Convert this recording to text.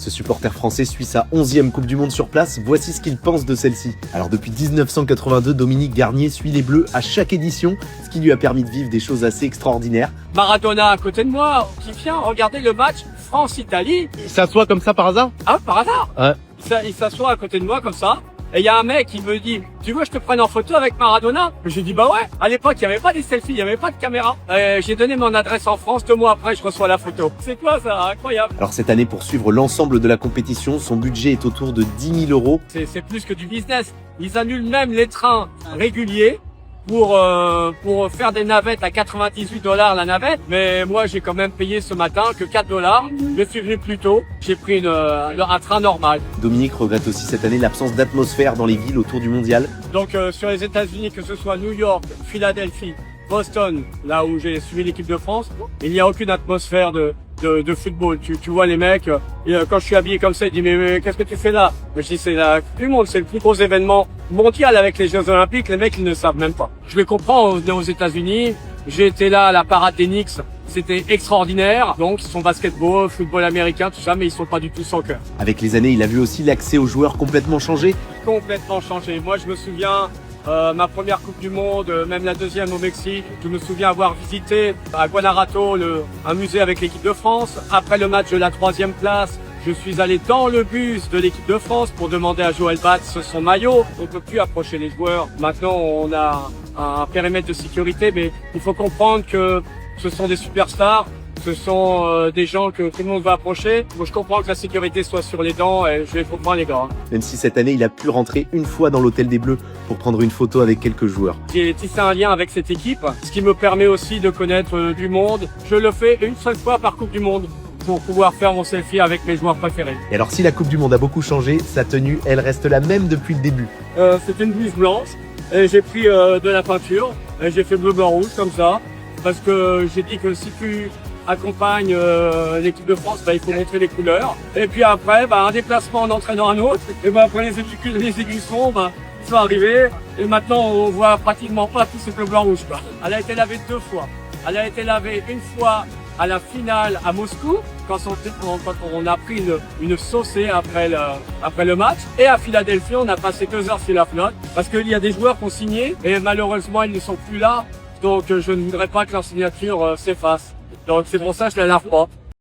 Ce supporter français suit sa 11e Coupe du Monde sur place, voici ce qu'il pense de celle-ci. Alors depuis 1982, Dominique Garnier suit les Bleus à chaque édition, ce qui lui a permis de vivre des choses assez extraordinaires. Maradona à côté de moi, qui vient regarder le match France-Italie. Il s'assoit comme ça par hasard? Ah, par hasard. Ouais. Il s'assoit à côté de moi comme ça. Et il y a un mec qui me dit, tu veux que je te prenne en photo avec Maradona? J'ai dit, bah ouais. À l'époque, il n'y avait pas des selfies, il n'y avait pas de caméra. J'ai donné mon adresse en France, 2 mois après, je reçois la photo. C'est quoi ça? Incroyable. Alors cette année, pour suivre l'ensemble de la compétition, son budget est autour de 10 000 €. C'est plus que du business. Ils annulent même les trains réguliers pour faire des navettes à 98 $ la navette. Mais moi, j'ai quand même payé ce matin que 4 $. Je suis venu plus tôt. J'ai pris un train normal. Dominique regrette aussi cette année l'absence d'atmosphère dans les villes autour du mondial. Donc sur les États-Unis, que ce soit New York, Philadelphie, Boston, là où j'ai suivi l'équipe de France, il n'y a aucune atmosphère de football. Tu vois les mecs, quand je suis habillé comme ça, ils disent mais qu'est-ce que tu fais là? Je dis c'est la Coupe du Monde, c'est le plus gros événement mondial avec les Jeux Olympiques, les mecs ils ne savent même pas. Je les comprends, aux États-Unis, j'ai été là à la parade des Knicks, c'était extraordinaire. Donc ils sont basketball, football américain, tout ça, mais ils sont pas du tout soccer. Avec les années, il a vu aussi l'accès aux joueurs complètement changer. Complètement changé. Moi je me souviens, ma première Coupe du Monde, même la deuxième au Mexique. Je me souviens avoir visité à Guanajuato un musée avec l'équipe de France. Après le match de la 3e place, je suis allé dans le bus de l'équipe de France pour demander à Joël Batz son maillot. On ne peut plus approcher les joueurs. Maintenant, on a un périmètre de sécurité, mais il faut comprendre que ce sont des superstars. Ce sont des gens que tout le monde va approcher. Moi, je comprends que la sécurité soit sur les dents et je les comprends les gars. Même si cette année, il a pu rentrer une fois dans l'hôtel des Bleus pour prendre une photo avec quelques joueurs. J'ai tissé un lien avec cette équipe, ce qui me permet aussi de connaître du monde. Je le fais une seule fois par Coupe du Monde pour pouvoir faire mon selfie avec mes joueurs préférés. Et alors si la Coupe du Monde a beaucoup changé, sa tenue, elle reste la même depuis le début. C'est une blouse blanche et j'ai pris de la peinture et j'ai fait bleu, blanc, rouge comme ça parce que j'ai dit que si tu accompagne l'équipe de France, il faut montrer les couleurs. Et puis après, un déplacement en entraînant un autre. Et après les aiguillons, ils sont arrivés. Et maintenant, on voit pratiquement pas tout ce bleu, blanc, rouge. Elle a été lavée 2 fois. Elle a été lavée une fois à la finale à Moscou, quand on a pris une saucée après le match. Et à Philadelphie, on a passé 2 heures sur la flotte. Parce qu'il y a des joueurs qui ont signé. Et malheureusement, ils ne sont plus là. Donc je ne voudrais pas que leur signature s'efface. Donc c'est pour ça que je la lave pas.